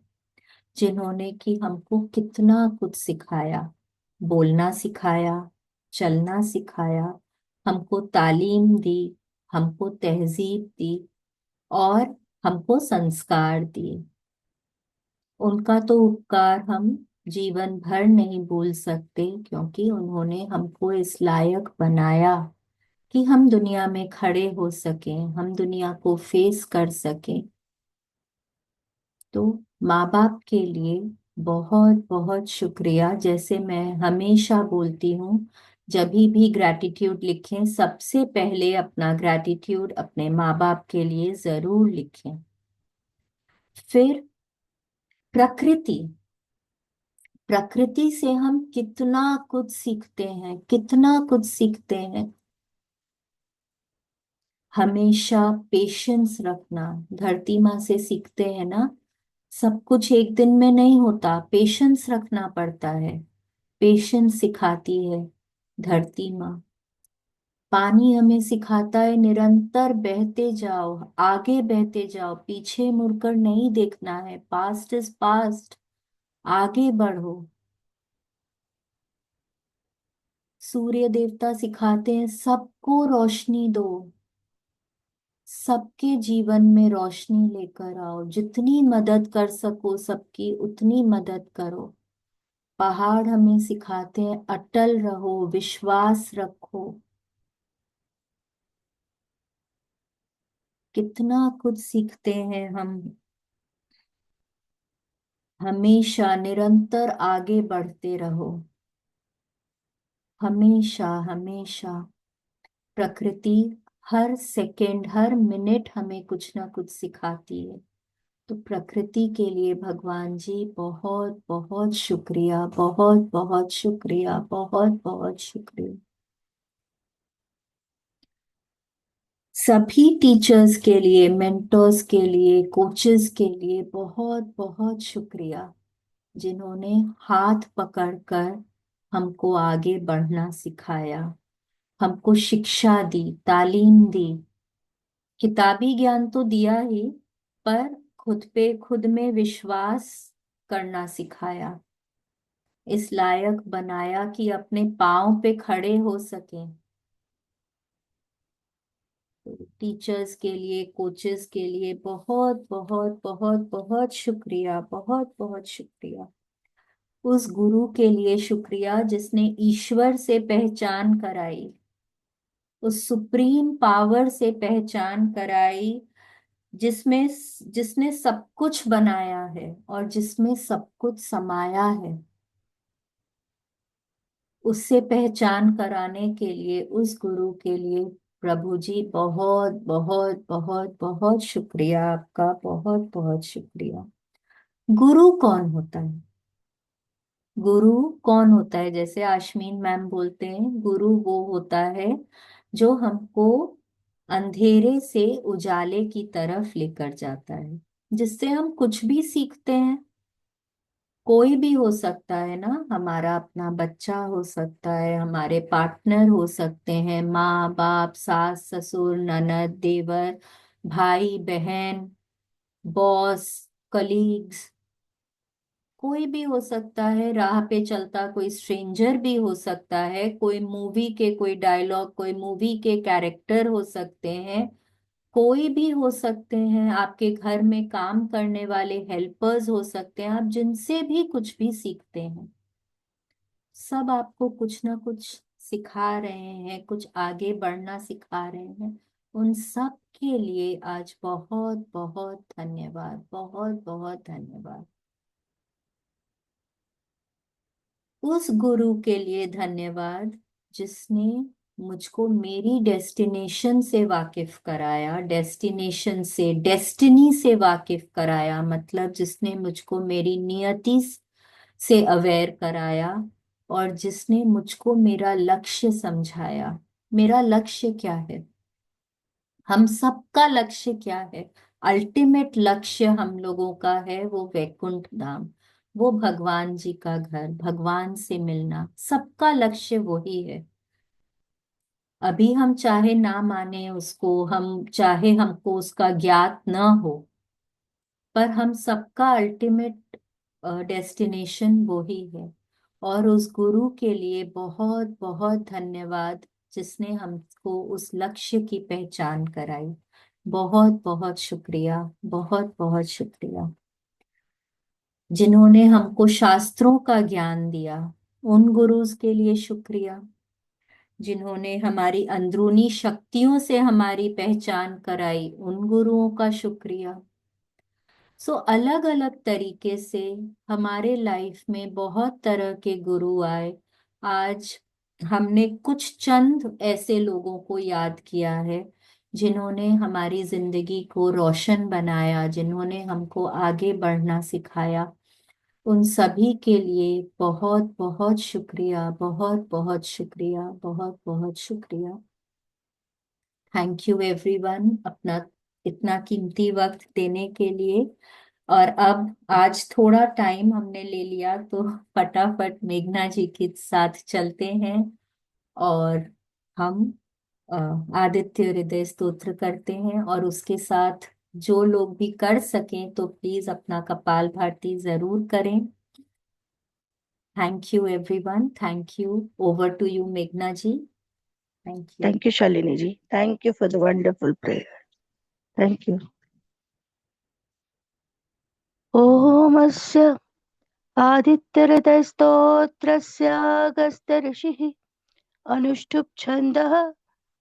जिन्होंने कि हमको कितना कुछ सिखाया, बोलना सिखाया, चलना सिखाया, हमको तालीम दी, हमको तहजीब दी और हमको संस्कार दिए। उनका तो उपकार हम जीवन भर नहीं भूल सकते, क्योंकि उन्होंने हमको इस लायक बनाया कि हम दुनिया में खड़े हो सकें, हम दुनिया को फेस कर सकें। तो माँ बाप के लिए बहुत बहुत शुक्रिया। जैसे मैं हमेशा बोलती हूँ, जब भी ग्रैटिट्यूड लिखें, सबसे पहले अपना ग्रैटिट्यूड अपने माँ बाप के लिए जरूर लिखें। फिर प्रकृति, प्रकृति से हम कितना कुछ सीखते हैं, कितना कुछ सीखते हैं। हमेशा पेशेंस रखना, धरती माँ से सीखते हैं ना, सब कुछ एक दिन में नहीं होता, पेशेंस रखना पड़ता है। पेशेंस सिखाती है धरती माँ। पानी हमें सिखाता है निरंतर बहते जाओ, आगे बहते जाओ, पीछे मुड़कर नहीं देखना है, पास्ट इज पास्ट, आगे बढ़ो। सूर्य देवता सिखाते हैं सबको रोशनी दो, सबके जीवन में रोशनी लेकर आओ, जितनी मदद कर सको सबकी उतनी मदद करो। पहाड़ हमें सिखाते हैं अटल रहो, विश्वास रखो। कितना कुछ सीखते हैं हम। हमेशा निरंतर आगे बढ़ते रहो, हमेशा हमेशा। प्रकृति हर सेकंड हर मिनट हमें कुछ ना कुछ सिखाती है। तो प्रकृति के लिए भगवान जी बहुत बहुत शुक्रिया, बहुत बहुत शुक्रिया, बहुत बहुत शुक्रिया। सभी टीचर्स के लिए, मेंटर्स के लिए, कोचेस के लिए बहुत बहुत शुक्रिया, जिन्होंने हाथ पकड़कर हमको आगे बढ़ना सिखाया, हमको शिक्षा दी, तालीम दी। किताबी ज्ञान तो दिया ही, पर खुद पे खुद में विश्वास करना सिखाया, इस लायक बनाया कि अपने पाँव पे खड़े हो सकें। टीचर्स के लिए, कोचेस के लिए बहुत बहुत बहुत बहुत शुक्रिया, बहुत बहुत शुक्रिया। उस गुरु के लिए शुक्रिया जिसने ईश्वर से पहचान कराई, उस सुप्रीम पावर से पहचान कराई, जिसमें जिसने सब कुछ बनाया है और जिसमें सब कुछ समाया है। उससे पहचान कराने के लिए, उस गुरु के लिए प्रभु जी बहुत बहुत बहुत बहुत शुक्रिया आपका, बहुत बहुत शुक्रिया। गुरु कौन होता है? गुरु कौन होता है? जैसे आशमीन मैम बोलते हैं, गुरु वो होता है जो हमको अंधेरे से उजाले की तरफ लेकर जाता है, जिससे हम कुछ भी सीखते हैं। कोई भी हो सकता है ना, हमारा अपना बच्चा हो सकता है, हमारे पार्टनर हो सकते हैं, माँ बाप, सास ससुर, ननद देवर, भाई बहन, बॉस, कलीग्स, कोई भी हो सकता है। राह पे चलता कोई स्ट्रेंजर भी हो सकता है, कोई मूवी के कोई डायलॉग, कोई मूवी के कैरेक्टर हो सकते हैं, कोई भी हो सकते हैं। आपके घर में काम करने वाले हेल्पर्स हो सकते हैं, आप जिनसे भी कुछ भी सीखते हैं, सब आपको कुछ ना कुछ सिखा रहे हैं, कुछ आगे बढ़ना सिखा रहे हैं। उन सब के लिए आज बहुत बहुत धन्यवाद, बहुत बहुत धन्यवाद। उस गुरु के लिए धन्यवाद जिसने मुझको मेरी डेस्टिनेशन से वाकिफ कराया, डेस्टिनेशन से, डेस्टिनी से वाकिफ कराया, मतलब जिसने मुझको मेरी नियति से अवेयर कराया और जिसने मुझको मेरा लक्ष्य समझाया। मेरा लक्ष्य क्या है? हम सबका लक्ष्य क्या है? अल्टीमेट लक्ष्य हम लोगों का है वो वैकुंठ धाम, वो भगवान जी का घर, भगवान से मिलना। सबका लक्ष्य वही है। अभी हम चाहे ना माने उसको, हम चाहे हमको उसका ज्ञात न हो, पर हम सबका अल्टीमेट डेस्टिनेशन वो ही है। और उस गुरु के लिए बहुत बहुत धन्यवाद जिसने हमको उस लक्ष्य की पहचान कराई। बहुत बहुत शुक्रिया, बहुत बहुत शुक्रिया। जिन्होंने हमको शास्त्रों का ज्ञान दिया, उन गुरुज के लिए शुक्रिया। जिन्होंने हमारी अंदरूनी शक्तियों से हमारी पहचान कराई, उन गुरुओं का शुक्रिया। अलग अलग तरीके से हमारे लाइफ में बहुत तरह के गुरु आए। आज हमने कुछ चंद ऐसे लोगों को याद किया है जिन्होंने हमारी जिंदगी को रोशन बनाया, जिन्होंने हमको आगे बढ़ना सिखाया। उन सभी के लिए बहुत बहुत शुक्रिया, बहुत बहुत शुक्रिया, बहुत बहुत शुक्रिया। थैंक यू एवरीवन, अपना इतना कीमती वक्त देने के लिए। और अब आज थोड़ा टाइम हमने ले लिया तो फटाफट मेघना जी के साथ चलते हैं और हम अ, आदित्य हृदय स्तोत्र करते हैं। और उसके साथ जो लोग भी कर सकें तो प्लीज अपना कपाल भारती जरूर करें। Thank you everyone, thank you. Over to you मेघना ji. Thank you. Thank you, Shalini ji. Thank you for the wonderful prayer. Thank you. ओमस्य आदित्यहृदयस्तोत्रस्य अगस्त्य ऋषिः अनुष्ठुप् छन्दः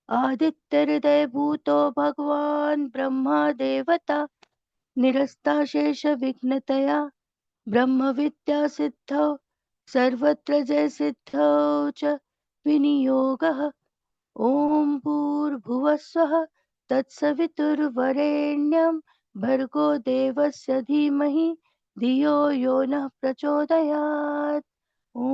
आदित्यहृदयभूतो भगवान् ब्रह्मा देवता निरस्ताशेषविघ्नतया ब्रह्मविद्या सिद्धौ सर्वत्र जयसिद्धौ च विनियोगः। ॐ भूर्भुवस्वः तत्सवितुर्वरेण्यं भर्गो देवस्य धीमहि धियो यो नः प्रचोदयात्। ॐ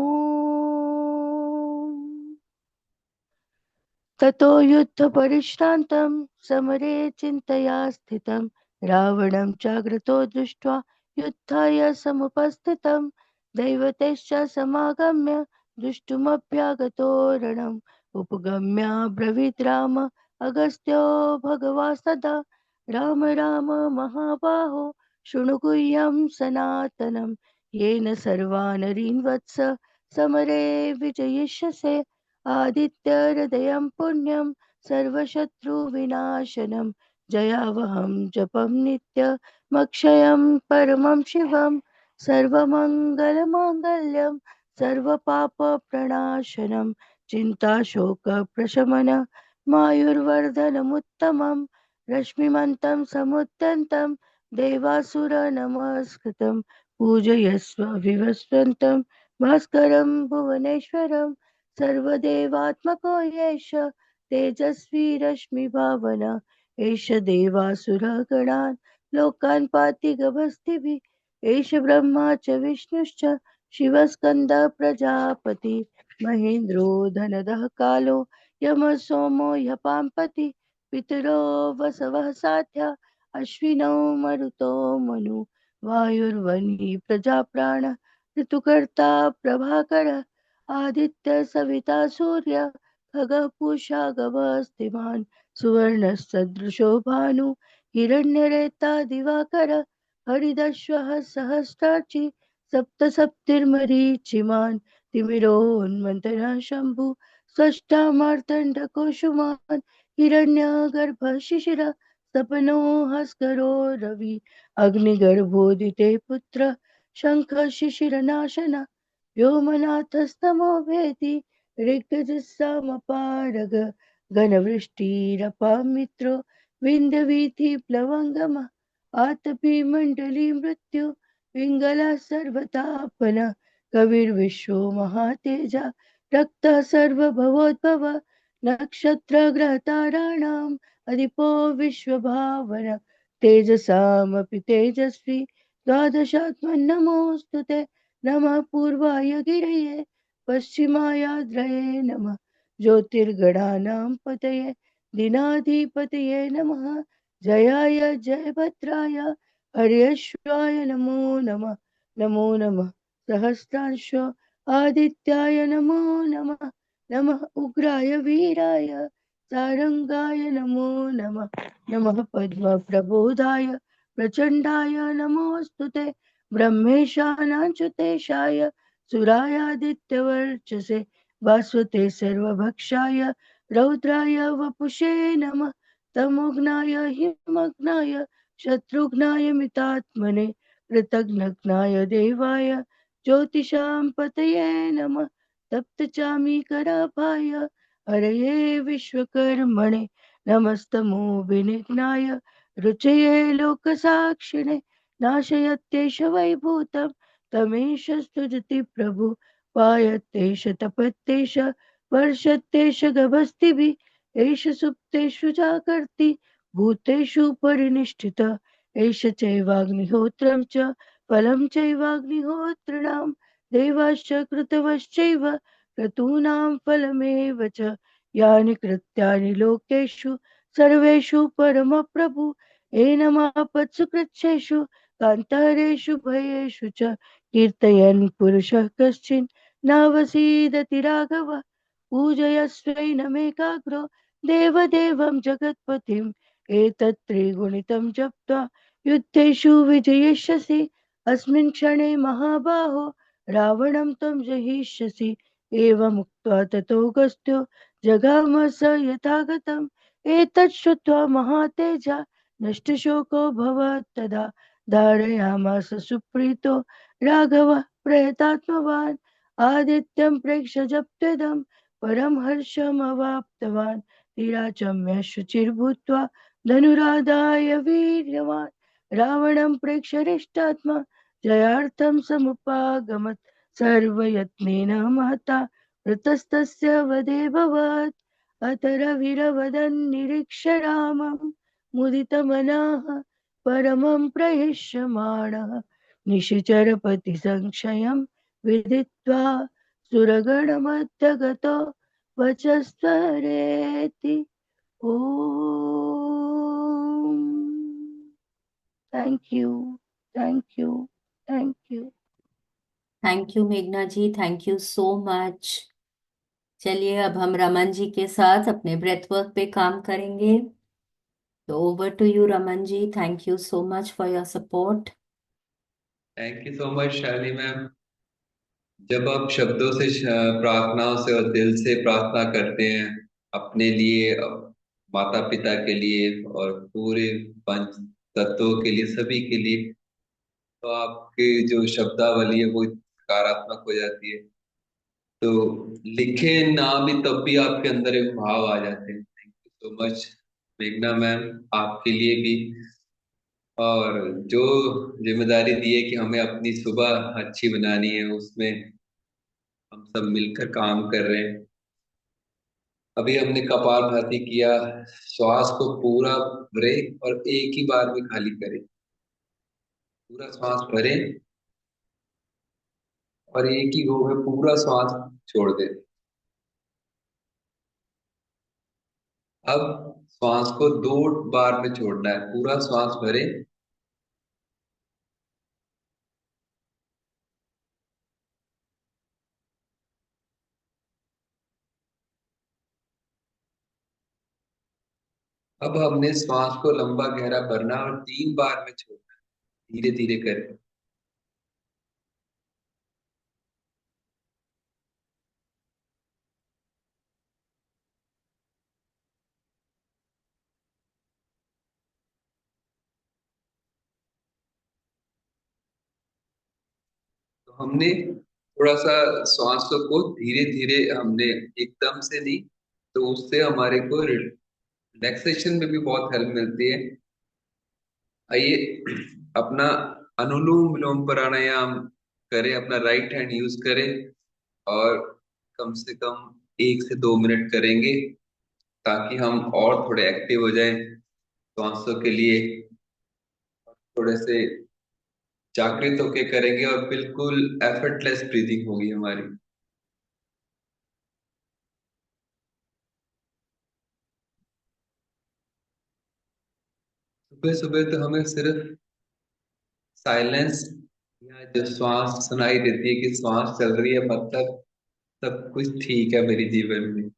ततो युद्धपरिश्रान्तं समरे चिन्तया स्थितं रावणं चाग्रतो दृष्ट्वा युद्धाय समुपस्थितं दैवतैश्च समागम्य दृष्टुमभ्यागतो रणम् उपगम्याब्रवीद् राम अगस्त्यो भगवास्तदा राम राम महाबाहो शृणु गुह्यं सनातनं येन सर्वानरीन् वत्स समरे विजयिष्यसे आदित्यहृदयं पुण्यं सर्वशत्रुविनाशनं जयावहं जपं नित्यमक्षयं परमं शिवं सर्वमङ्गलमाङ्गल्यं सर्वपापप्रणाशनं चिन्ताशोकप्रशमनं मायुर्वर्धनमुत्तमं रश्मिमन्तं समुद्यन्तं देवासुरनमस्कृतं पूजयस्व विवस्वन्तं भास्करं भुवनेश्वरं सर्वदेवात्मको येष तेजस्वी रश्मिभावना एष देवासुरगणान् लोकान् पाति गभस्तिभिः एष ब्रह्मा च विष्णुश्च शिवस्कन्दः प्रजापति महेन्द्रो धनदः कालो यमः सोमो ह्यपाम्पति पितरो वसवः साध्या अश्विनौ मरुतो मनु वायुर्वह्नि प्रजाप्राण ऋतुकर्ता प्रभाकरः आदित्य सविता सूर्य खगः पूषा गवस्तिमान् सुवर्णसदृशो भानु हिरण्यरेता दिवाकर हरिदश्वः सहस्रार्चि सप्तसप्तिर्मरीचिमान् तिमिरोन्मन्थनः शम्भु स्रष्टा मार्तण्डकोशुमान् हिरण्यगर्भः शिशिरः सपनो हस्करो रवि अग्निगर्भोदिते पुत्र शङ्खः शिशिरनाशनः व्योमनाथस्तमो भेति ऋग्गजस्सामपारग घनवृष्टिरपामित्रो विन्ध्यवीथिप्लवङ्गमः आतपी मण्डली मृत्यु पिङ्गलः सर्वतापन कविर्विश्वो महातेजा रक्तः सर्वभवोद्भव नक्षत्रग्रहताराणाम् अधिपो विश्वभावन तेजसामपि तेजस्वी द्वादशात्मन्नमोऽस्तु ते नमः पूर्वाय गिरये पश्चिमायाद्रये नमः ज्योतिर्गणानां पतये दिनाधिपतये नमः जयाय जयभद्राय हर्यश्वाय नमो नमः। नमो नमः सहस्रांशो आदित्याय नमो नमः। नमः उग्राय वीराय सारंगाय नमो नमः। नमः पद्मप्रबोधाय प्रचंडाय नमोस्तुते ब्रह्मेशानाच्युतेशाय सुरायादित्यवर्चसे भास्वते सर्वभक्षाय रौद्राय वपुषे नमः तमोघ्नाय हिमग्नाय शत्रुघ्नाय मितात्मने कृतघ्नाय देवाय ज्योतिषां पतये नमः तप्तचामीकराभाय हरये विश्वकर्मणे नमस्तमो विनिघ्नाय रुचये लोकसाक्षिणे नाशयत्येष वैभूतं तमेष स्तुजति प्रभु पायत्येष तपत्येष वर्षत्येष गभस्तिभिः एष सुप्तेषु जागर्ति भूतेषु परिनिष्ठित एष चैवाग्निहोत्रं च फलं चैवाग्निहोत्रिणां देवाश्च कृतवश्चैव क्रतूनां फलमेव च यानि कृत्यानि लोकेषु सर्वेषु परमप्रभु एनमापत्सु कृच्छ्रेषु कान्तारेषु भयेषु च कीर्तयन् पुरुषः कश्चिन् नावसीदति राघव पूजयस्वैनमेकाग्रो देवदेवं जगत्पतिम् एतत् त्रिगुणितं जप्त्वा युद्धेषु विजयिष्यसि अस्मिन् क्षणे महाबाहो रावणं त्वं जहिष्यसि एवमुक्त्वा ततो गस्त्यो जगाम स यथागतम् एतत् श्रुत्वा महातेजा नष्टशोको भवत् तदा धारयामास सुप्रीतो राघवः प्रयतात्मवान् आदित्यं प्रेक्ष्य जप्त्यदं परं हर्षमवाप्तवान् तिराचम्य शुचिर्भूत्वा धनुरादाय वीर्यवान् रावणं प्रेक्ष्य हृष्टात्मा जयार्थं समुपागमत् सर्वयत्नेन महता वृतस्तस्य वधे भवत् अत रविरवदन् निरीक्ष्य रामं मुदितमनः परमं प्रहिष्यमाणः निशिचरपतिसंक्षयं विदित्वा सुरगणमध्यगतो वचस्वरेति ॐ thank you thank you thank you thank you मेघना ji, thank you so much. चलिए अब हम रमन जी के साथ अपने ब्रेथ वर्क पे काम करेंगे। तो over to you Raman ji, thank you so much for your support. Thank you so much Shalini ma'am. जब आप शब्दों से प्रार्थनाओं से और दिल से प्रार्थना करते हैं अपने लिए, माता पिता के लिए और पूरे पंच तत्वों के लिए, सभी के लिए, तो आपकी जो शब्दावली है वो सकारात्मक हो जाती है। तो लिखे ना भी तब भी आपके अंदर एक भाव आ जाते हैं। थैंक यू सो मच मेघना मैम, आपके लिए भी। और जो जिम्मेदारी दी है कि हमें अपनी सुबह अच्छी बनानी है, उसमें हम सब मिलकर काम कर रहे हैं। अभी हमने कपालभाति किया, श्वास को पूरा भरे और एक ही बार में खाली करें। पूरा श्वास भरे और एक ही गो में पूरा श्वास छोड़ दें। अब श्वास को 2 बार में छोड़ना है। पूरा श्वास भरे अब हमने श्वास को लंबा गहरा भरना और 3 बार में छोड़ना है, धीरे धीरे करें। तो हमने थोड़ा सा श्वास को धीरे धीरे, हमने एकदम से नहीं, तो उससे हमारे को रिलैक्सेशन में भी बहुत हेल्प मिलती है। आइए अपना अनुलोम विलोम प्राणायाम करें, अपना राइट हैंड यूज करें और कम से कम 1 से 2 मिनट करेंगे, ताकि हम और थोड़े एक्टिव हो जाएं श्वासों के लिए। थोड़े से जागृत होके करेंगे और बिल्कुल एफर्टलेस ब्रीदिंग होगी हमारी। सुबह सुबह तो हमें सिर्फ साइलेंस या जो श्वास सुनाई देती है कि श्वास चल रही है, मतलब सब कुछ ठीक है मेरे जीवन में।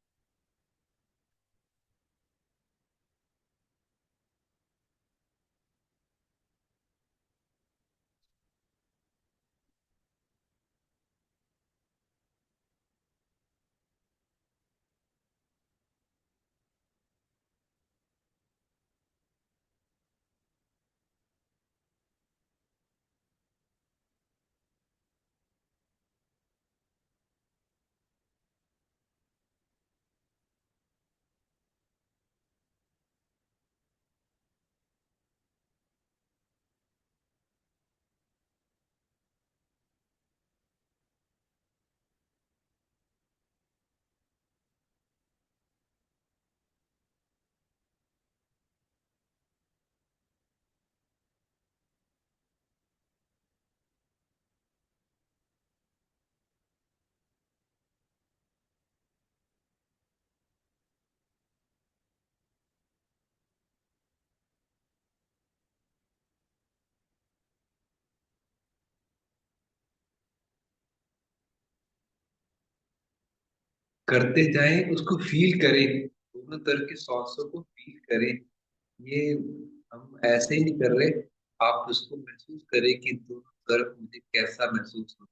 करते जाएं, उसको फील करें, दोनों तरह की सांसों को फील करें। ये हम ऐसे ही नहीं कर रहे, आप उसको महसूस करें कि दोनों तरफ मुझे कैसा महसूस होता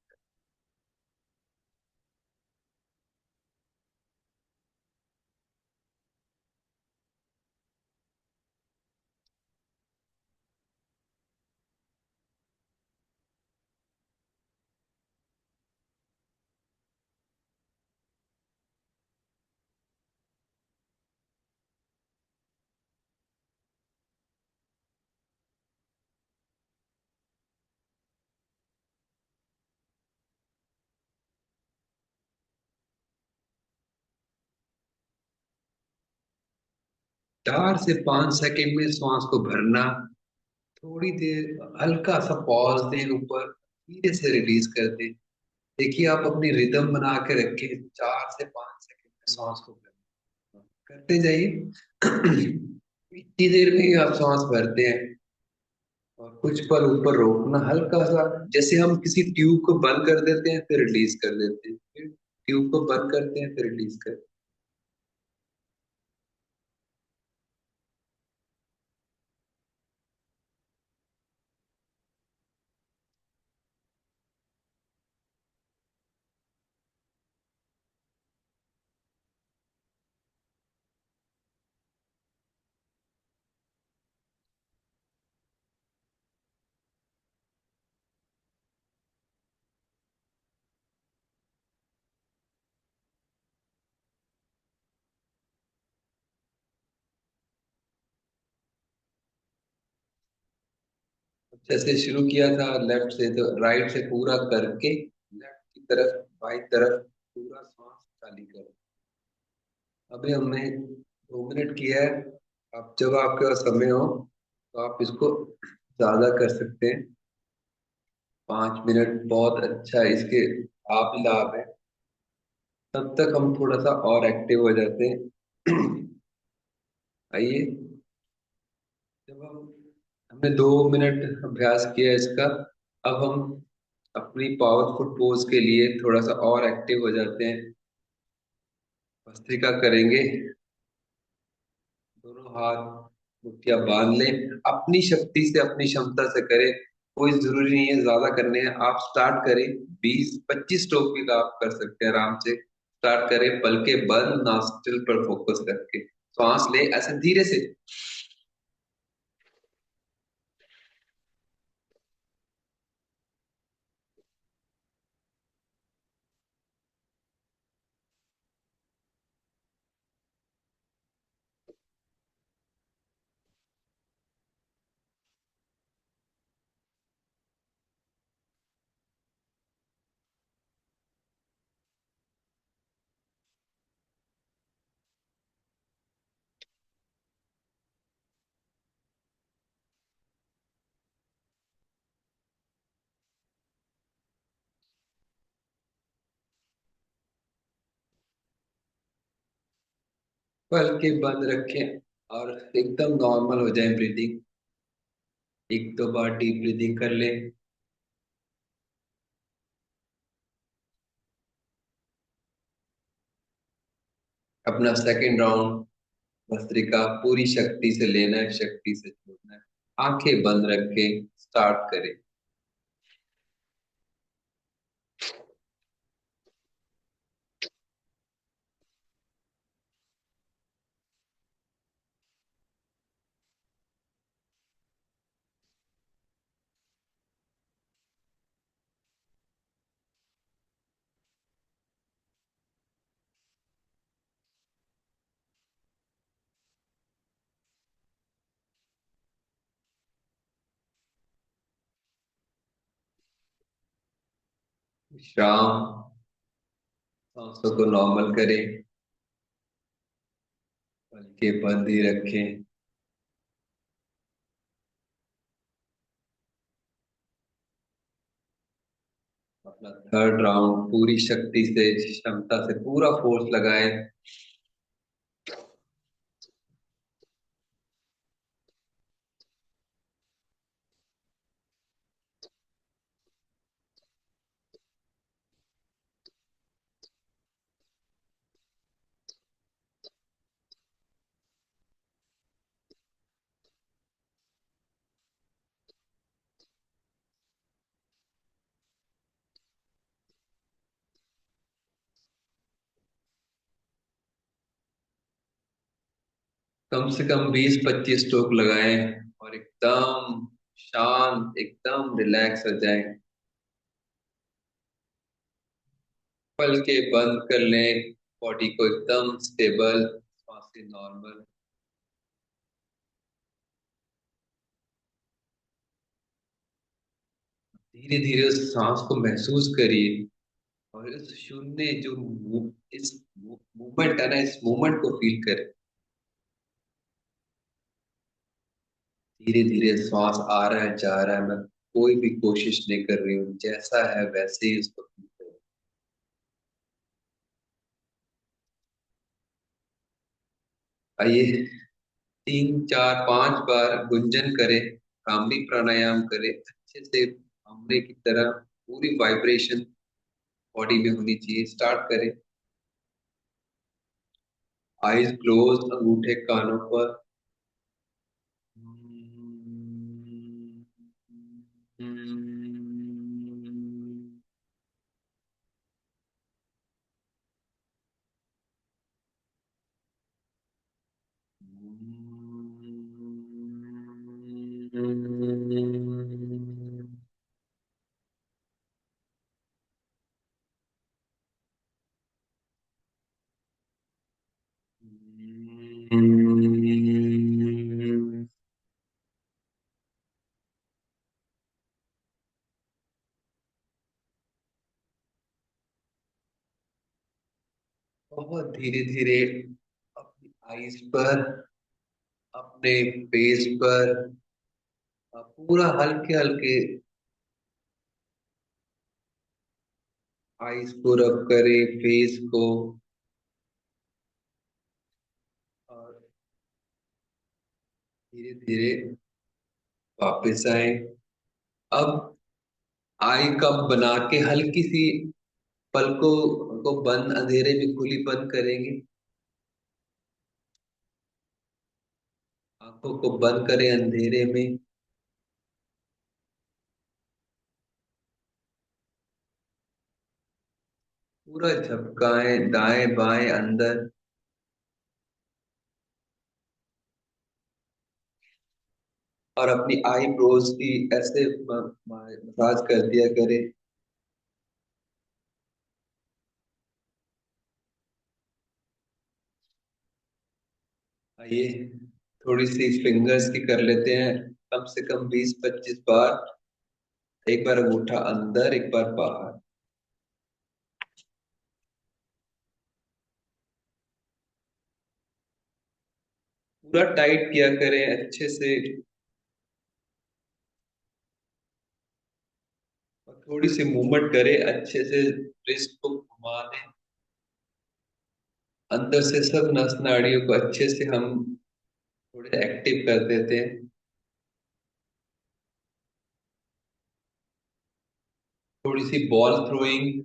4 से 5 सेकंड में श्वास को भरना, थोड़ी देर हल्का सा पॉज दें, ऊपर धीरे से रिलीज कर दें। देखिए, आप अपनी रिदम बना के रखें, 4 से 5 सेकंड में सांस को भरना करते जाइए। इतनी देर में ही आप सांस भरते हैं, और कुछ पल ऊपर रोकना हल्का सा, जैसे हम किसी ट्यूब को बंद कर देते हैं फिर रिलीज कर देते हैं, फिर ट्यूब को बंद करते हैं फिर रिलीज करते हैं। जैसे शुरू किया था लेफ्ट से, तो राइट से पूरा करके लेफ्ट की तरफ, बाई तरफ पूरा सांस खाली करो। अभी हमने 2 मिनट किया है। अब जब आपके पास समय हो तो आप इसको ज्यादा कर सकते हैं। 5 मिनट बहुत अच्छा इसके आप लाभ है। तब तक हम थोड़ा सा और एक्टिव हो जाते हैं। आइए, जब हम हमने 2 मिनट अभ्यास किया इसका, अब हम अपनी पावरफुल पोज के लिए थोड़ा सा और एक्टिव हो जाते हैं। भस्त्रिका करेंगे, दोनों हाथ मुट्ठियां बांध लें, अपनी शक्ति से अपनी क्षमता से करें। कोई जरूरी नहीं है ज्यादा करने हैं, आप स्टार्ट करें। 20-25 स्ट्रोक भी आप कर सकते हैं आराम से। स्टार्ट करें, पल के बंद, नॉस्ट्रिल पर फोकस करके सांस ले ऐसे धीरे से। पल के बंद रखें और एकदम नॉर्मल हो जाए ब्रीदिंग। 1-2 बार डीप ब्रीदिंग कर लें। अपना सेकेंड राउंड भस्त्रिका पूरी शक्ति से लेना है, शक्ति से छोड़ना है। आंखें बंद रखें, स्टार्ट करें। विश्राम, सांसों को नॉर्मल करें, पलके बंद ही रखें। अपना थर्ड राउंड पूरी शक्ति से, क्षमता से पूरा फोर्स लगाएं। कम से कम 20-25 स्ट्रोक लगाएं और एकदम शांत, एकदम रिलैक्स हो जाएं। पलके बंद कर लें, बॉडी को एकदम स्टेबल, सांसें नॉर्मल। धीरे धीरे उस सांस को महसूस करिए और इस शून्य जो इस मूवमेंट है ना, इस मूवमेंट को फील करें। धीरे धीरे श्वास आ रहा है, जा रहा है, मैं कोई भी कोशिश नहीं कर रही हूँ, जैसा है वैसे ही उसको फील करें। आइए 3 4 5 बार गुंजन करें, भ्रामरी प्राणायाम करें, अच्छे से भ्रामरी की तरह पूरी वाइब्रेशन बॉडी में होनी चाहिए। स्टार्ट करें। आईज क्लोज, अंगूठे कानों पर। बहुत धीरे धीरे अपनी आईज पर, अपने फेस पर पूरा हल्के हल्के आईज को रब करें, फेस को। और धीरे धीरे वापस आए। अब आई कप बना के हल्की सी पलकों को बंद, अंधेरे में खुली बंद करेंगे। आंखों को बंद करें अंधेरे में। पूरा झपकाएं दाएं बाएं अंदर। और अपनी आई ब्रोज की ऐसे मसाज कर दिया करें। आइए थोड़ी सी फिंगर्स की कर लेते हैं, कम से कम 20-25 बार। एक बार अंगूठा अंदर, एक बार बाहर। पूरा टाइट किया करें अच्छे से। और थोड़ी सी मूवमेंट करें अच्छे से, रिस्ट को घुमा दें। अंदर से सब नस नाड़ियों को अच्छे से हम थोड़े एक्टिव कर देते हैं। थोड़ी सी बॉल थ्रोइंग।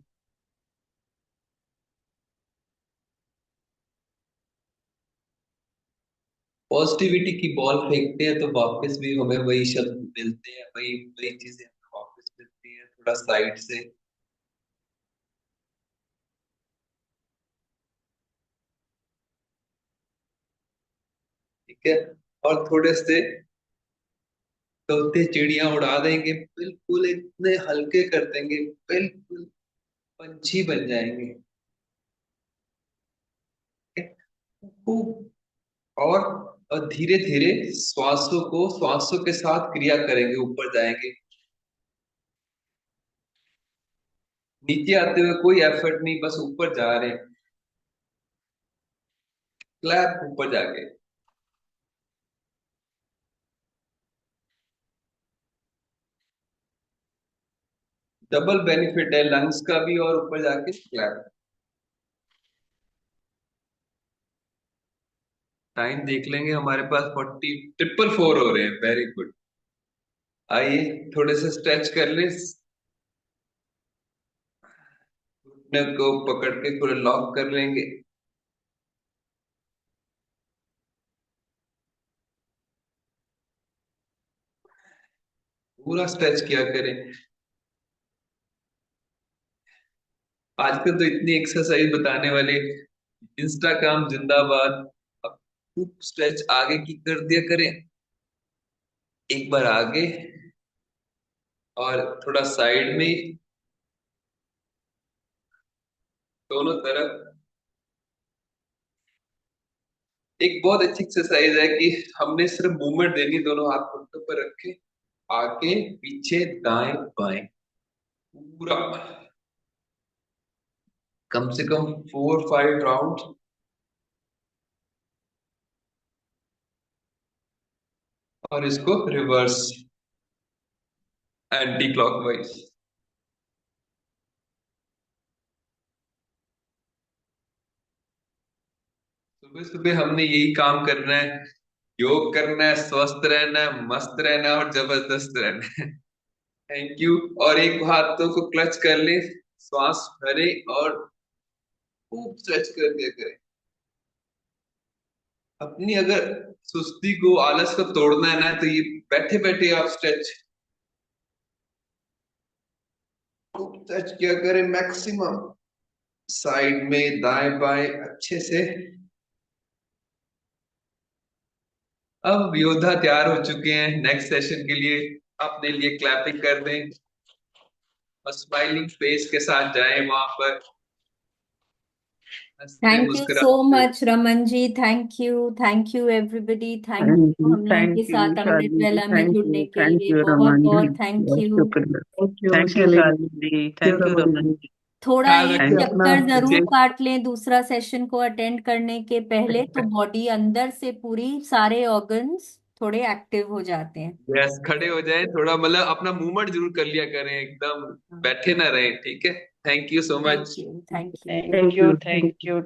पॉजिटिविटी की बॉल फेंकते हैं तो वापस भी हमें वही शब्द मिलते हैं, वही वही चीजें हमें वापस मिलती हैं, थोड़ा साइड से। ठीक है। और थोड़े से तोते चिड़िया उड़ा देंगे, बिल्कुल इतने हल्के कर देंगे, बिल्कुल पंछी बन जाएंगे। ठीक है? खूब। और धीरे धीरे श्वासों के साथ क्रिया करेंगे, ऊपर जाएंगे। नीचे आते हुए कोई एफर्ट नहीं, बस ऊपर जा रहे हैं। क्लैप ऊपर जाके। डबल बेनिफिट है लंग्स का भी और ऊपर जाके क्लैप। टाइम देख लेंगे, हमारे पास 40 444 हो रहे हैं। Very good. आइए थोड़े से स्ट्रेच कर ले, घुटने को पकड़ के पूरा लॉक कर लेंगे। पूरा स्ट्रेच किया करें। आजकल तो इतनी एक्सरसाइज बताने वाले, इंस्टाग्राम जिंदाबाद। खूब स्ट्रेच आगे की कर दिया करें, एक बार आगे और थोड़ा साइड में, दोनों तरफ। एक बहुत अच्छी एक्सरसाइज है कि हमने सिर्फ मूवमेंट देनी, दोनों हाथ घुटनों पर रखे, आगे पीछे दाएं बाएं, पूरा कम से कम 4-5 राउंड, और इसको रिवर्स एंटी क्लॉकवाइज। सुबह सुबह हमने यही काम करना है, योग करना है, स्वस्थ रहना है, मस्त रहना है और जबरदस्त रहना है। Thank you. और एक हाथों को क्लच कर ले, श्वास भरे और खूब स्ट्रेच कर दिया करें। अपनी अगर सुस्ती को, आलस को तोड़ना है ना, तो ये बैठे बैठे आप स्ट्रेच खूब स्ट्रेच किया करें, मैक्सिमम साइड में दाएं बाएं अच्छे से। अब योद्धा तैयार हो चुके हैं नेक्स्ट सेशन के लिए, अपने लिए क्लैपिंग कर दें और स्माइलिंग फेस के साथ जाएं वहां पर, हंसते थैंक यू सो मुस्कुराते। Much Raman ji, thank you everybody, thank you हम लोगों के थैंक यू साथ अमृत शालिनी जी, वेला में जुड़ने के लिए बहुत रमन जी, बहुत थैंक बहुत यू। शुक्रिया। Thank you thank you Shalini, Shalini ji, thank you thank you Raman Raman ji. जी। थोड़ा ख्याल एक देखिए रखिए अपना चक्कर जरूर मुझे। काट लें दूसरा सेशन को अटेंड करने के पहले, तो बॉडी अंदर से पूरी सारे ऑर्गन्स थोड़े एक्टिव हो जाते हैं। यस, खड़े हो जाएं, थोड़ा मतलब अपना मूवमेंट जरूर कर लिया करें, एकदम बैठे ना रहें, ठीक है। Thank you so thank much. You, thank you. Thank you, thank you.